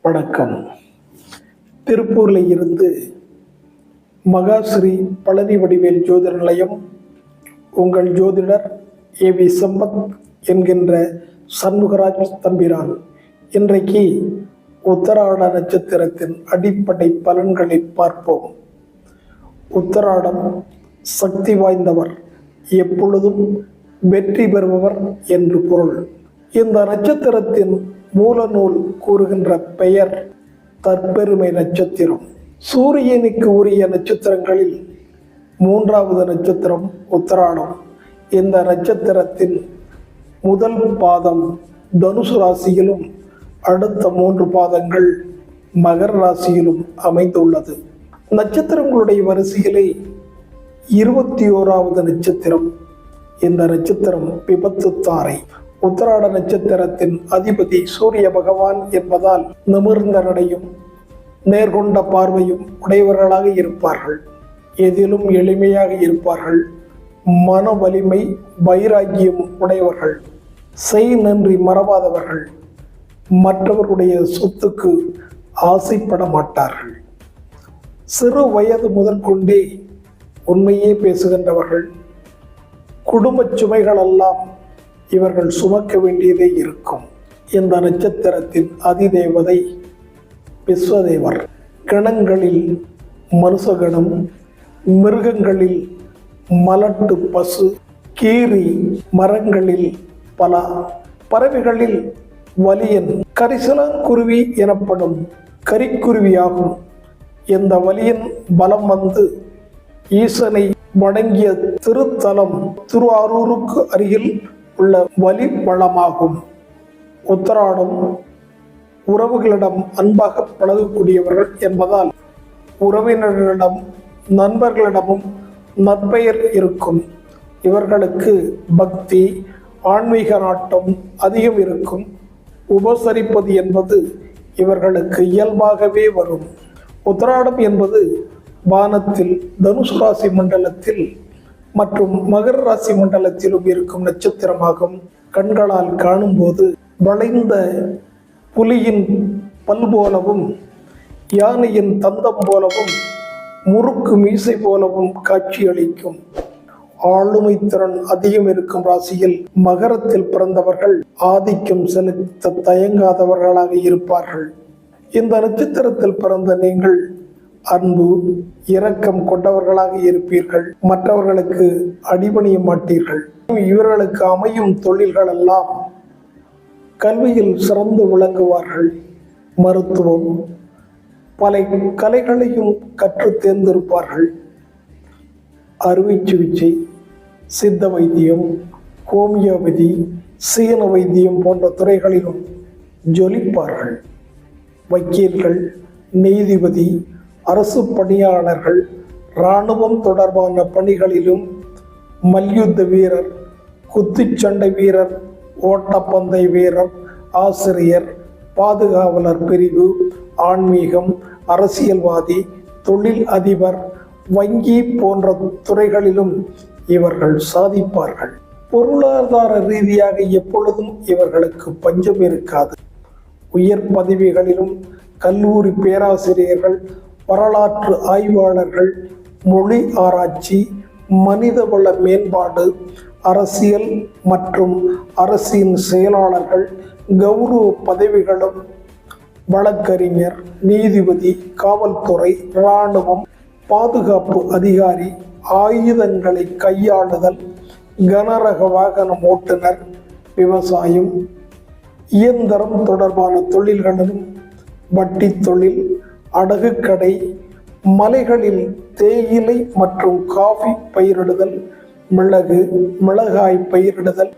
வணக்கம். திருப்பூரில் இருந்து மகாஸ்ரீ பழனி வடிவேல் ஜோதிட நிலையம். உங்கள் ஜோதிடர் ஏவி சம்பத் என்கின்ற சண்முகராஜ் தம்பிரான். இன்றைக்கு உத்தராட நட்சத்திரத்தின் அடிப்படை பலன்களை பார்ப்போம். உத்தராடம் சக்தி வாய்ந்தவர், எப்பொழுதும் வெற்றி பெறுபவர் என்று பொருள். இந்த நட்சத்திரத்தின் மூல நூல் கூறுகின்ற பெயர் தற்பெருமை நட்சத்திரம். சூரியனுக்கு உரிய நட்சத்திரங்களில் மூன்றாவது நட்சத்திரம் உத்தராடம். இந்த நட்சத்திரத்தின் முதல் பாதம் தனுசு ராசியிலும் அடுத்த 3 பாதங்கள் மகர ராசியிலும் அமைந்துள்ளது. நட்சத்திரங்களுடைய வரிசையிலே 21வது நட்சத்திரம். இந்த நட்சத்திரம் விபத்து தாரை. உத்தராட நட்சத்திரத்தின் அதிபதி சூரிய பகவான் என்பதால் நிமிர்ந்த நடையும் நேர்கொண்ட பார்வையும் உடையவர்களாக இருப்பார்கள். எதிலும் எளிமையாக இருப்பார்கள். மன வலிமை வைராக்கியம் உடையவர்கள். செய் நன்றி மறவாதவர்கள். மற்றவர்களுடைய சொத்துக்கு ஆசைப்பட மாட்டார்கள். சிறு வயது முதற்கொண்டே உண்மையே பேசுகின்றவர்கள். குடும்ப சுமைகளெல்லாம் இவர்கள் சுமக்க வேண்டியதே இருக்கும். இந்த நட்சத்திரத்தின் அதிதேவதை விஸ்வதேவர். கணங்களில் மனுஷகணம், மிருகங்களில் மலட்டு பசு, கீரி, மரங்களில் பலா, பறவைகளில் வலியன், கரிசலாங்குருவி எனப்படும் கரிக்குருவியாகும். இந்த வலியன் பலம் வந்து ஈசனை வணங்கிய திருத்தலம் திருவாரூருக்கு அருகில் உள்ள வலி வளமாகும். உத்தராடம் உறவுகளிடம் அன்பாக பழகக்கூடியவர்கள் என்பதால் உறவினர்களிடம் நண்பர்களிடமும் நற்பெயர் இருக்கும். இவர்களுக்கு பக்தி, ஆன்மீக நாட்டம் அதிகம் இருக்கும். உபசரிப்பது என்பது இவர்களுக்கு இயல்பாகவே வரும். உத்தராடம் என்பது வானத்தில் தனுசு ராசி மண்டலத்தில் மற்றும் மகர ராசி மண்டலத்திலும் இருக்கும் நட்சத்திரமாகும். கண்களால் காணும்போது வளைந்த புலியின் பல் போலவும் யானையின் தந்தம் போலவும் முறுக்கு மீசை போலவும் காட்சியளிக்கும். ஆளுமை திறன் அதிகம் இருக்கும் ராசியில் மகரத்தில் பிறந்தவர்கள் ஆதிக்கம் செலுத்த தயங்காதவர்களாக இருப்பார்கள். இந்த நட்சத்திரத்தில் பிறந்த நீங்கள் அன்பு, இரக்கம் கொண்டவர்களாக இருப்பீர்கள். மற்றவர்களுக்கு அடிபணிய மாட்டீர்கள். இவர்களுக்கு அமையும் தொழில்கள் எல்லாம் கல்வியில் சிறந்து விளங்குவார்கள். மருத்துவம், பல கலைகளையும் கற்று தேர்ந்திருப்பார்கள். அறுவை சிகிச்சை, சித்த வைத்தியம், ஹோமியோபதி, சீன வைத்தியம் போன்ற துறைகளிலும் ஜொலிப்பார்கள். வக்கீல்கள், நீதிபதி, அரசு பணியாளர்கள், இராணுவம் தொடர்பான பணிகளிலும், மல்யுத்த வீரர், குத்துச்சண்டை வீரர், ஓட்டப்பந்தய வீரர், ஆசிரியர், பாதுகாவலர் பிரிவு, ஆன்மீகம், அரசியல்வாதி, தொழில் அதிபர், வங்கி போன்ற துறைகளிலும் இவர்கள் சாதிப்பார்கள். பொருளாதார ரீதியாக எப்பொழுதும் இவர்களுக்கு பஞ்சம் இருக்காது. உயர் பதவிகளிலும் கல்லூரி பேராசிரியர்கள், வரலாற்று ஆய்வாளர்கள், மொழி ஆராய்ச்சி, மனிதவள மேம்பாடு, அரசியல் மற்றும் அரசின் செயலாளர்கள், கௌரவ பதவிகளும், வழக்கறிஞர், நீதிபதி, காவல்துறை, இராணுவம், பாதுகாப்பு அதிகாரி, ஆயுதங்களை கையாளுதல், கனரக வாகனம் ஓட்டுநர், விவசாயம், இயந்திரம் தொடர்பான தொழில்களிலும், வட்டி தொழில், அடகு கடை, மலைகளில் தேயிலை மற்றும் காஃபி பயிரிடுதல், மிளகு, மிளகாய் பயிரிடுதல்,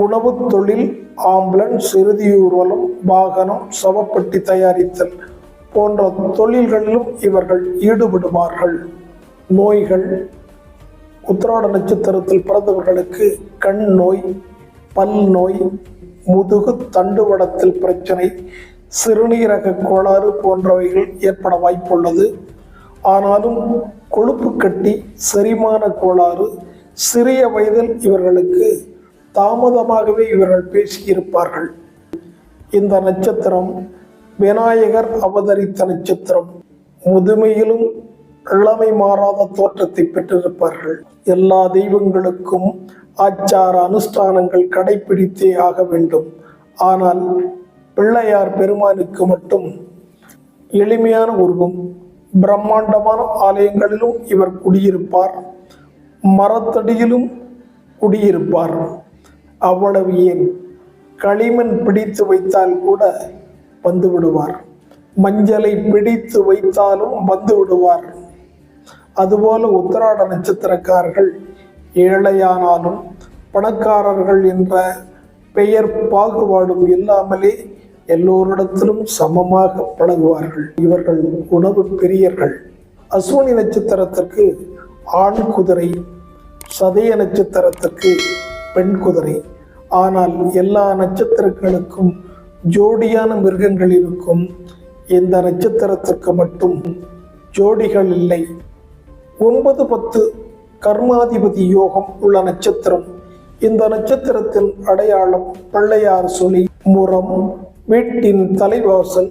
உணவு தொழில், ஆம்புலன்ஸ், இறுதி ஊர்வலம், வாகனம், சவப்பட்டி தயாரித்தல் போன்ற தொழில்களிலும் இவர்கள் ஈடுபடுவார்கள். நோய்கள். உத்திராட நட்சத்திரத்தில் பிறந்தவர்களுக்கு கண் நோய், பல் நோய், முதுகு தண்டுவடத்தில் பிரச்சனை, சிறுநீரக கோளாறு போன்றவைகள் ஏற்பட வாய்ப்புள்ளது. ஆனாலும் கொழுப்பு கட்டி, செரிமான கோளாறு சிறிய வயதில் இவர்களுக்கு தாமதமாகவே இவர்கள் பேசியிருப்பார்கள். இந்த நட்சத்திரம் விநாயகர் அவதரித்த நட்சத்திரம். முதுமையிலும் இளமை மாறாத தோற்றத்தை பெற்றிருப்பார்கள். எல்லா தெய்வங்களுக்கும் ஆச்சார அனுஷ்டானங்கள் கடைபிடித்தே ஆக வேண்டும். ஆனால் பிள்ளையார் பெருமானுக்கு மட்டும் எளிமையான உருவம். பிரம்மாண்டமான ஆலயங்களிலும் இவர் குடியிருப்பார், மரத்தடியிலும் குடியிருப்பார். அவ்வளவு ஏன், களிமண் பிடித்து வைத்தால் கூட வந்து விடுவார். மஞ்சளை பிடித்து வைத்தாலும் வந்து விடுவார். அதுபோல உத்திராட நட்சத்திரக்காரர்கள் ஏழையானாலும் பணக்காரர்கள் என்ற பெயர் பாகுபாடும் இல்லாமலே எல்லோரிடத்திலும் சமமாக பழகுவார்கள். இவர்கள் உணவு பிரியர்கள். அஸ்வினி நட்சத்திரத்திற்கு ஆண் குதிரை, சதய நட்சத்திரத்திற்கு பெண் குதிரை. ஆனால் எல்லா நட்சத்திரங்களுக்கும் ஜோடியான மிருகங்கள் இருக்கும். இந்த நட்சத்திரத்திற்கு மட்டும் ஜோடிகள் இல்லை. 9, 10 கர்மாதிபதி யோகம் உள்ள நட்சத்திரம். இந்த நட்சத்திரத்தின் அடையாளம் பிள்ளையார் சுழி, முறம், வீட்டின் தலைவாசல்,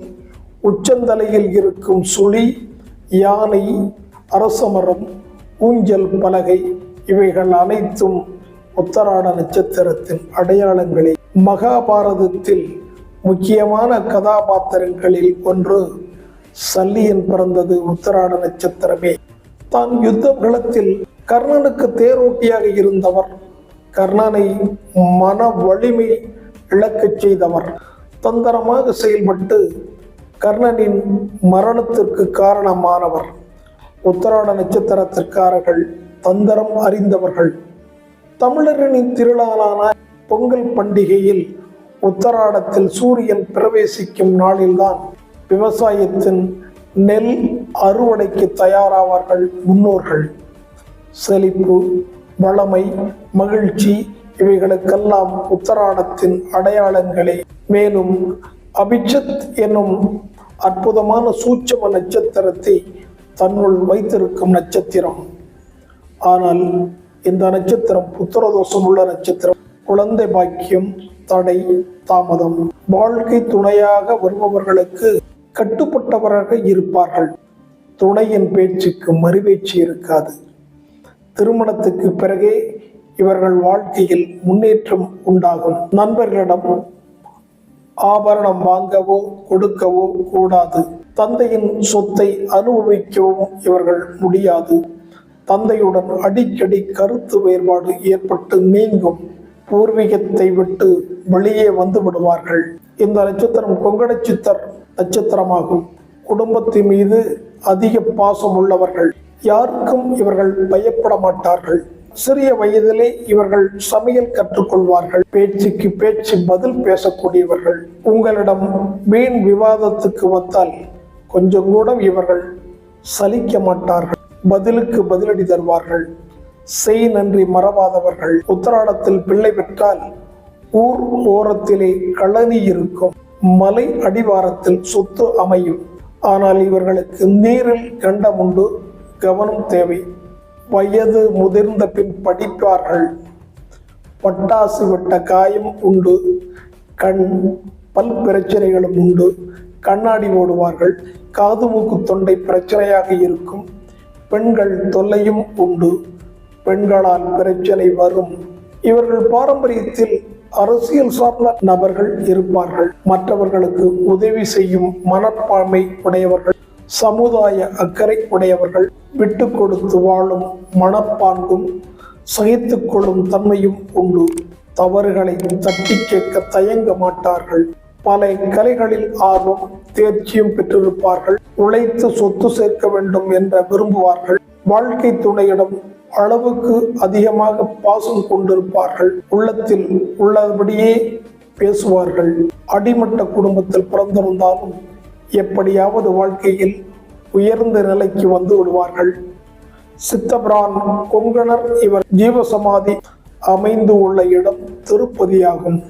உச்சந்தலையில் இருக்கும் சுழி, யானை, அரசமரம், ஊஞ்சல் பலகை இவைகள் அனைத்தும் உத்தராட நட்சத்திரத்தின் அடையாளங்களே. மகாபாரதத்தில் முக்கியமான கதாபாத்திரங்களில் ஒன்று சல்லியன் பிறந்தது உத்தராட நட்சத்திரமே. தான் யுத்த களத்தில் கர்ணனுக்கு தேரோட்டியாக இருந்தவர், கர்ணனை மன வலிமை இழக்கச் செய்தவர், தந்திரமாக செயல்பட்டு கர்ணனின் மரணத்திற்கு காரணமானவர். உத்தராட நட்சத்திரத்திற்காரர்கள் தந்திரம் அறிந்தவர்கள். தமிழரின் திருநாளான பொங்கல் பண்டிகையில் உத்தராடத்தில் சூரியன் பிரவேசிக்கும் நாளில்தான் விவசாயத்தின் நெல் அறுவடைக்கு தயாராவார்கள் முன்னோர்கள். செழிப்பு, வளமை, மகிழ்ச்சி இவைகளுக்கெல்லாம் உத்தராடத்தின் அடையாளங்களே. மேலும் அபிஜத் என்னும் அற்புதமான சூட்சம நட்சத்திரத்தை தன்னுள் வைத்திருக்கும் நட்சத்திரம். ஆனால் இந்த நட்சத்திரம் புத்திரதோஷம் உள்ள நட்சத்திரம். குழந்தை பாக்கியம் தடை, தாமதம். வாழ்க்கை துணையாக வருபவர்களுக்கு கட்டுப்பட்டவராக இருப்பார்கள். துணையின் பேச்சுக்கு மறுபேச்சு இருக்காது. திருமணத்துக்கு பிறகே இவர்கள் வாழ்க்கையில் முன்னேற்றம் உண்டாகும். நண்பர்களிடம் ஆபரணம் வாங்கவோ கொடுக்கவோ கூடாது. தந்தையின் சொத்தை அனுபவிக்கவும் இவர்கள் முடியாது. தந்தையுடன் அடிக்கடி கருத்து வேறுபாடு ஏற்பட்டு நீங்கும். பூர்வீகத்தை விட்டு வெளியே வந்து விடுவார்கள். இந்த நட்சத்திரம் கொங்கணச்சித்தர் நட்சத்திரமாகும். குடும்பத்தின் மீது அதிக பாசம் உள்ளவர்கள். யாருக்கும் இவர்கள் பயப்பட மாட்டார்கள். சிறிய வயதிலே இவர்கள் சமையல் கற்றுக்கொள்வார்கள். பேச்சுக்கு பேச்சு பதில் பேசக்கூடியவர்கள். உங்களிடம் வீண் விவாதத்துக்கு வந்தால் கொஞ்சம் கூட இவர்கள் சலிக்க மாட்டார்கள். பதிலுக்கு பதிலடி தருவார்கள். செய் நன்றி மறவாதவர்கள். உத்தராடத்தில் பிள்ளை பெற்றால் ஊர் ஓரத்திலே கழனி இருக்கும். மலை அடிவாரத்தில் சொத்து அமையும். ஆனால் இவர்களுக்கு நீரில் கண்டம் உண்டு, கவனம் தேவை. வயது முதிர்ந்த பின் படிப்பார்கள். பட்டாசு விட்ட காயம் உண்டு. கண் பல் பிரச்சனைகளும் உண்டு. கண்ணாடி ஓடுவார்கள். காது மூக்கு தொண்டை பிரச்சனையாக இருக்கும். பெண்கள் தொல்லையும் உண்டு. பெண்களால் பிரச்சனை வரும். இவர்கள் பாரம்பரியத்தில் அரசியல் சார்ந்த நபர்கள் இருப்பார்கள். மற்றவர்களுக்கு உதவி செய்யும் மனப்பான்மை உடையவர்கள். சமுதாய அக்கறை உடையவர்கள். விட்டு கொடுத்து வாழும் மனப்பாங்கும் சகித்து கொள்ளும் தன்மையும் உண்டு. தவறுகளை தட்டி கேட்க தயங்க மாட்டார்கள். பல கலைகளில் ஆர்வம் தேர்ச்சியும் பெற்றிருப்பார்கள். உழைத்து சொத்து சேர்க்க வேண்டும் என்ற விரும்புவார்கள். வாழ்க்கை துணையிடம் அளவுக்கு அதிகமாக பாசம் கொண்டிருப்பார்கள். உள்ளத்தில் உள்ளபடியே பேசுவார்கள். அடிமட்ட குடும்பத்தில் பிறந்திருந்தாலும் எப்படியாவது வாழ்க்கையில் உயர்ந்த நிலைக்கு வந்து விடுவார்கள். சித்தபிரான் கொங்கணர். இவர் ஜீவசமாதி அமைந்து உள்ள இடம் திருப்பதியாகும்.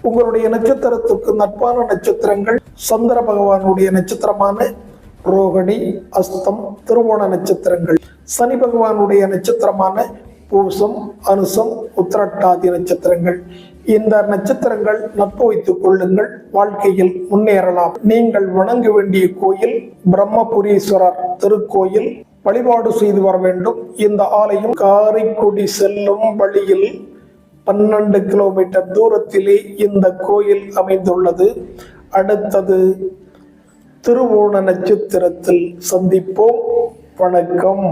உங்களுடைய நட்சத்திரத்துக்கு நட்பான நட்சத்திரங்கள் சந்திர பகவானுடைய நட்சத்திரமான ரோகிணி, அஸ்தம், திருவோண நட்சத்திரங்கள். சனி பகவானுடைய நட்சத்திரமான பூசம், அனுசம், உத்திரட்டாதி நட்சத்திரங்கள். இந்த நட்சத்திரங்கள் நட்பு வைத்துக் கொள்ளுங்கள், வாழ்க்கையில் முன்னேறலாம். நீங்கள் வணங்க வேண்டிய கோயில் பிரம்மபுரீஸ்வரர் திருக்கோயில், வழிபாடு செய்து வர வேண்டும். இந்த ஆலயம் காரைக்குடி செல்லும் வழியில் 12 கிலோமீட்டர் தூரத்திலே இந்த கோயில் அமைந்துள்ளது. அடுத்தது திருவோண நட்சத்திரத்தில் சந்திப்போம். வணக்கம்.